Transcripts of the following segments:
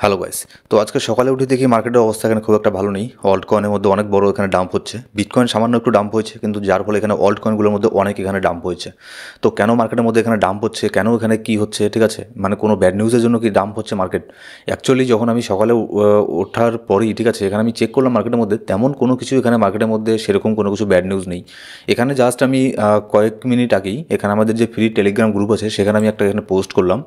Hello guys. তো আজকে সকালে উঠে দেখি মার্কেটের অবস্থা এখানে খুব একটা ভালো নেই। অল্ট কয়েনের মধ্যে অনেক বড় এখানে ডাম্প হচ্ছে। বিটকয়েন সামান্য একটু ডাম্প হয়েছে, কিন্তু যার ফলে এখানে অল্ট কয়েনগুলোর মধ্যে অনেক এখানে ডাম্প হয়েছে। তো কেন মার্কেটের মধ্যে এখানে ডাম্প হচ্ছে, কেন এখানে কি হচ্ছে, ঠিক আছে, মানে কোনো ব্যাড নিউজের জন্য কি ডাম্প হচ্ছে মার্কেট? অ্যাকচুয়ালি যখন আমি সকালে ওঠার পরেই, ঠিক আছে, এখানে আমি চেক করলাম মার্কেটের মধ্যে তেমন কোনো কিছু এখানে মার্কেটের মধ্যে সেরকম কোনো কিছু ব্যাড নিউজ নেই। এখানে জাস্ট আমি কয়েক মিনিট আগেই এখানে আমাদের যে ফ্রি টেলিগ্রাম গ্রুপ আছে সেখানে আমি একটা এখানে পোস্ট করলাম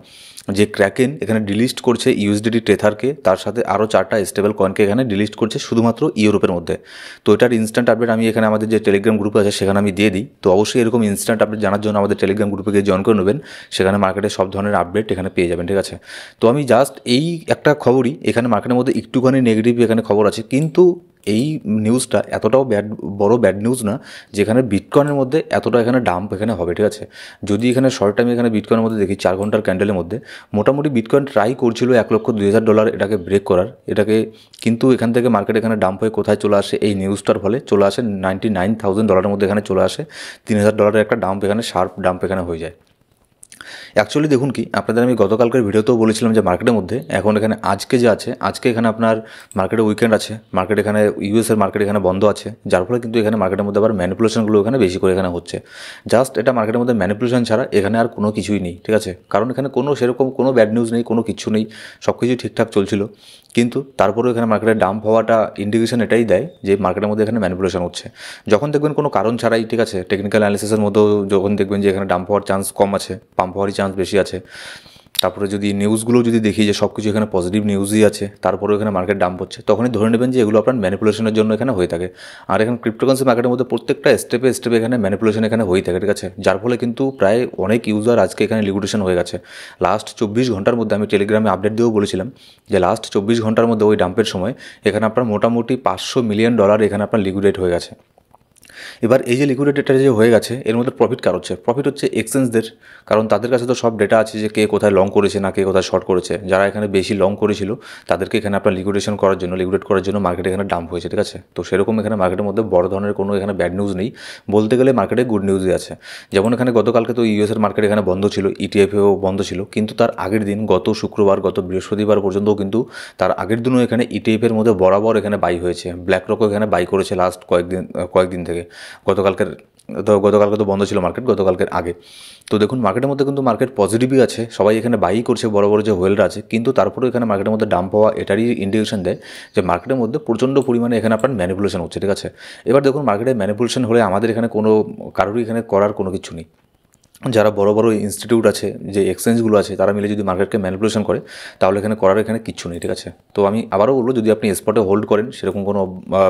যে ক্র্যাকেন এখানে ডিলিস্ট করছে ইউএসডিটি টেথারকে, তার সাথে আরও 4টা স্টেবল কয়েনকে এখানে ডিলিস্ট করছে শুধুমাত্র ইউরোপের মধ্যে। তো এটার ইনস্ট্যান্ট আপডেট আমি এখানে আমাদের যে টেলিগ্রাম গ্রুপ আছে সেখানে আমি দিয়ে দিই। তো অবশ্যই এরকম ইনস্ট্যান্ট আপডেট জানার জন্য আমাদের টেলিগ্রাম গ্রুপে গিয়ে জয়েন করে নেবেন। সেখানে মার্কেটের সব ধরনের আপডেট এখানে পেয়ে যাবেন, ঠিক আছে। তো আমি জাস্ট এই একটা খবরই এখানে মার্কেটের মধ্যে একটুখানি নেগেটিভ এখানে খবর আছে, কিন্তু এই নিউজটা এতটাও বড় ব্যাড নিউজ না যেখানে বিটকয়েনের মধ্যে এতটা এখানে ডাম্প এখানে হবে, ঠিক আছে। যদি এখানে শর্ট টাইমে এখানে বিটকয়েনের মধ্যে দেখি 4 ঘন্টার ক্যান্ডেলের মধ্যে মোটামুটি বিটকয়েন ট্রাই করছিল $1,02,000 এটাকে ব্রেক করার, এটাকে, কিন্তু এখান থেকে মার্কেট এখানে ডাম্প হয়ে কোথায় চলে আসে, এই নিউজটার ফলে চলে আসে $99,000 মধ্যে এখানে চলে আসে। $3,000 একটা ডাম্প এখানে, শার্প ডাম্প এখানে হয়ে যায়। অ্যাকচুয়ালি দেখুন কি, আপনাদের আমি গতকালকের ভিডিওতেও বলেছিলাম যে মার্কেটের মধ্যে এখন এখানে আজকে যে আছে, আজকে এখানে আপনার মার্কেটে উইকেন্ড আছে, মার্কেট এখানে ইউএসের মার্কেট এখানে বন্ধ আছে, যার ফলে কিন্তু এখানে মার্কেটের মধ্যে আবার ম্যানিপুলেশনগুলো এখানে বেশি করে এখানে হচ্ছে। জাস্ট এটা মার্কেটের মধ্যে ম্যানিপুলেশন ছাড়া এখানে আর কোনো কিছুই নেই, ঠিক আছে। কারণ এখানে কোনো সেরকম কোনো ব্যাড নিউজ নেই, কোনো কিছু নেই, সব কিছু ঠিকঠাক চলছিল। কিন্তু তারপরেও এখানে মার্কেটে ডাম্প হওয়াটা ইন্ডিকেশন এটাই দেয় যে মার্কেটের মধ্যে এখানে ম্যানিপুলেশন হচ্ছে। যখন দেখবেন কোনো কারণ ছাড়াই, ঠিক আছে, টেকনিক্যাল অ্যানালিসিসের মধ্যেও যখন দেখবেন যে এখানে ডাম্প হওয়ার চান্স কম আছে, পাম্প হওয়ারই চান্স বেশি আছে। তারপরে যদি নিউজগুলো যদি দেখি যে সব কিছু এখানে পজিটিভ নিউজই আছে, তারপরেও এখানে মার্কেট ডাম্প হচ্ছে, তখনই ধরে নেবেন যে এগুলো আপনার ম্যানিপুলেশনের জন্য এখানে হয়ে থাকে। আর এখানে ক্রিপ্টোকারেন্সি মার্কেটের মধ্যে প্রত্যেকটা স্টেপে স্টেপে এখানে ম্যানিপুলেশন এখানে হয়ে থাকে, ঠিক আছে। যার ফলে কিন্তু প্রায় অনেক ইউজার আজকে এখানে লিকুইডেশন হয়ে গেছে। লাস্ট 24 ঘন্টার মধ্যে আমি টেলিগ্রামে আপডেট দিয়েও বলেছিলাম যে লাস্ট 24 ঘন্টার মধ্যে ওই ডাম্পের সময় এখানে আপনার মোটামুটি $500 মিলিয়ন এখানে আপনার লিকুইডেট হয়ে গেছে। এবার এই যে লিকুইড ডেটা যে হয়ে গেছে, এর মধ্যে প্রফিট কার হচ্ছে? প্রফিট হচ্ছে এক্সচেঞ্জদের, কারণ তাদের কাছে তো সব ডেটা আছে যে কে কোথায় লং করেছে না কে কোথায় শর্ট করেছে। যারা এখানে বেশি লং করেছিল তাদেরকে এখানে আপনার লিকুইডেট করার জন্য মার্কেটে এখানে ডাম্প হয়েছে, ঠিক আছে। তো সেরকম এখানে মার্কেটের মধ্যে বড় ধরনের কোনো এখানে ব্যাড নিউজ নেই, বলতে গেলে মার্কেটে গুড নিউজই আছে। যেমন এখানে গতকালকে তো ইউএসের মার্কেট এখানে বন্ধ ছিল, ইটিএফও বন্ধ ছিল, কিন্তু তার আগের দিন গত শুক্রবার গত বৃহস্পতিবার পর্যন্তও কিন্তু তার আগের দিনও এখানে ইটিএফের মধ্যে বরাবর এখানে বাই হয়েছে। ব্ল্যাক রকও এখানে বাই করেছে লাস্ট কয়েকদিন থেকে। গতকালকে তো বন্ধ ছিল মার্কেট, গতকালকের আগে। তো দেখুন মার্কেটের মধ্যে কিন্তু মার্কেট পজিটিভই আছে, সবাই এখানে বাই করছে, বড় বড় যে হোয়েলরা আছে, কিন্তু তারপরেও এখানে মার্কেটের মধ্যে ডাম্প হওয়া এটারই ইন্ডিকেশন দেয় যে মার্কেটের মধ্যে প্রচণ্ড পরিমাণে এখানে আপনার ম্যানিপুলেশন হচ্ছে, ঠিক আছে। এবার দেখুন মার্কেটে ম্যানিপুলেশন হলে আমাদের এখানে কোনো কারোরই এখানে করার কোনো কিছু নেই। যারা বড় বড় ইনস্টিটিউট আছে, যে এক্সচেঞ্জগুলো আছে, তারা মিলে যদি মার্কেটকে ম্যানিপুলেশন করে তাহলে এখানে করার এখানে কিচ্ছু নেই, ঠিক আছে। তো আমি আবারও বলবো, যদি আপনি স্পটে হোল্ড করেন সেরকম কোনো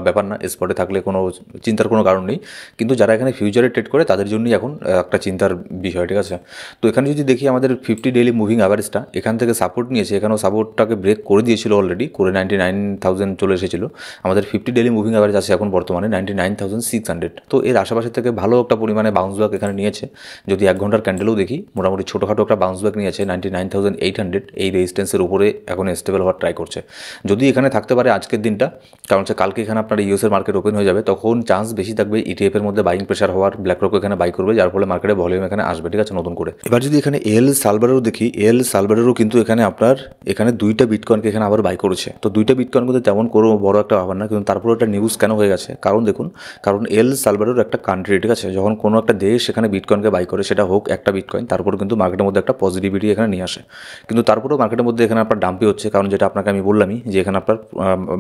ব্যাপার না, স্পটে থাকলে কোনো চিন্তার কোনো কারণ নেই। কিন্তু যারা এখানে ফিউচারে ট্রেড করে তাদের জন্যই এখন একটা চিন্তার বিষয়, ঠিক আছে। তো এখানে যদি দেখি আমাদের 50 ডেইলি মুভিং অ্যাভারেজটা এখান থেকে সাপোর্ট নিয়েছে, এখানেও সাপোর্টটাকে ব্রেক করে দিয়েছিল অলরেডি, করে 99,000 চলে এসেছিলো। আমাদের 50 ডেইলি মুভিং অ্যাভারেজ আছে এখন বর্তমানে 99,600। তো এর আশেপাশে থেকে ভালো একটা পরিমাণে বাউন্স ব্যাক এখানে নিয়েছে। যদি 1 ঘন্টার ক্যান্ডেলও দেখি মোটামুটি ছোটোখাটো একটা বাউন্স ব্যাক নিয়েছে 99,800, এই রেজিস্ট্যান্সের উপরে এখন স্টেবল হওয়ার ট্রাই করছে। যদি এখানে থাকতে পারে আজকের দিনটা, কারণ হচ্ছে কালকে এখানে আপনার ইউএসের মার্কেট ওপেন হয়ে যাবে, তখন চান্স বেশি থাকবে ইটিএফের মধ্যে বাইং প্রেশার হওয়ার, ব্ল্যাক রক এখানে বাই করবে, যার ফলে মার্কেটে ভলিউম এখানে আসবে, ঠিক আছে, নতুন করে। এবার যদি এখানে এল সালভারেরও দেখি, এল সালভারেরও কিন্তু এখানে আপনার এখানে 2টা বিটকয়েনকে এখানে আবার বাই করেছে। তো 2টা বিটকয়েন কিন্তু তেমন কোনো বড় একটা ব্যাপার না, কিন্তু তারপরে একটা নিউজ কেন হয়ে গেছে, কারণ দেখুন, কারণ এল সালভারের একটা কান্ট্রি, ঠিক আছে, যখন কোনো একটা দেশ সেখানে বিটকয়েনকে বাই করে, সেটা হোক একটা বিটকয়েন, তারপর কিন্তু মার্কেটের মধ্যে একটা পজিটিভিটি এখানে নিয়ে আসে। কিন্তু তারপরেও মার্কেটের মধ্যে এখানে আপনার ডাম্পি হচ্ছে, কারণ যেটা আপনাকে আমি বললামই যে এখানে আপনার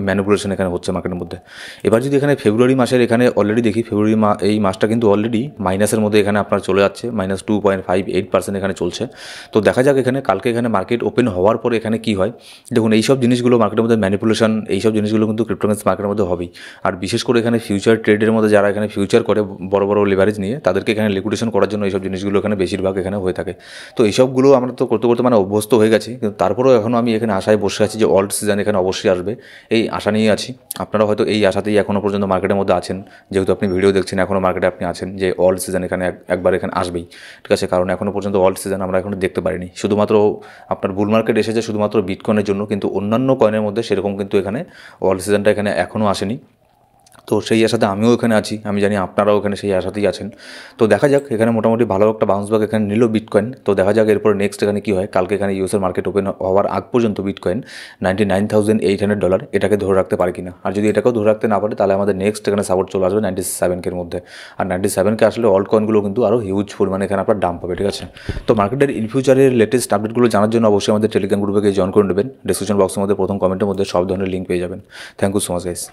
ম্যানিপুলেশন এখানে হচ্ছে মার্কেটের মধ্যে। এবার যদি এখানে ফেব্রুয়ারি মাসের এখানে অলরেডি দেখি, এই মাসটা কিন্তু অলরেডি মাইনাসের মধ্যে এখানে আপনার চলে যাচ্ছে, -2.58% এখানে চলছে। তো দেখা যাক এখানে কালকে এখানে মার্কেট ওপেন হওয়ার পরে এখানে কী হয়। দেখুন এইসব জিনিসগুলো মার্কেটের মধ্যে ম্যানিপুলেশন, এইসব জিনিসগুলো কিন্তু ক্রিপ্টোকারেন্সি মার্কেটের মধ্যে হবেই। আর বিশেষ করে এখানে ফিউচার ট্রেডের মধ্যে যারা এখানে ফিউচার করে বড় বড় লেভারেজ নিয়ে, তাদেরকে এখানে লিকুইডেশন করার জন্য এইসব জিনিসগুলো এখানে বেশিরভাগ এখানে হয়ে থাকে। তো এইসবগুলো আমরা তো করতে করতে মানে অভ্যস্ত হয়ে গেছি, কিন্তু তারপরেও এখনও আমি এখানে আশায় বসে আছি যে অল্ট সিজন এখানে অবশ্যই আসবে, এই আশা নিয়ে আছি। আপনারা হয়তো এই আশাতেই এখনও পর্যন্ত মার্কেটের মধ্যে আছেন, যেহেতু আপনি ভিডিও দেখছেন, এখনও মার্কেটে আপনি আছেন যে অল্ট সিজন এখানে একবার এখানে আসবেই, ঠিক আছে। কারণ এখনও পর্যন্ত অল্ট সিজন আমরা এখনও দেখতে পারিনি, শুধুমাত্র আপনার বুল মার্কেট এসেছে শুধুমাত্র বিটকয়েনের জন্য, কিন্তু অন্যান্য কয়েনের মধ্যে সেরকম কিন্তু এখানে অল্ট সিজনটা এখানে এখনও আসেনি। তো সেই আশাতে আমিও এখানে আছি, আমি জানি আপনারাও এখানে সেই আশাতেই আছেন। তো দেখা যাক, এখানে মোটামুটি ভালো একটা বাউন্স ব্যাক এখানে নিল বিটকয়েন। তো দেখা যাক এরপর নেক্সট এখানে কী হয়। কালকে এখানে ইউএসের মার্কেট ওপেন হওয়ার আগ পর্যন্ত বিটকয়েন $99,800 এটাকে ধরে রাখতে পারে কিনা। আর যদি এটাকেও ধরে রাখতে না পারে তাহলে আমাদের নেক্সট এখানে সাপোর্ট চলে আসবে 97K মধ্যে। আর 97K আসলে অল্ট কয়েনগুলো কিন্তু আরও হিউজ পরিমাণে এখানে আপনার ডাম্প হবে, ঠিক আছে। তো মার্কেটের ইন ফিউচারের লেটেস্ট আপডেটগুলো জানার জন্য অবশ্যই আমাদের টেলিগ্রাম গ্রুপে গিয়ে জয়েন করে নেবেন। ডিসক্রিপশন বক্সের মধ্যে প্রথম কমেন্টের মধ্যে সব ধরনের লিঙ্ক পেয়ে যাবেন। Thank you so much guys.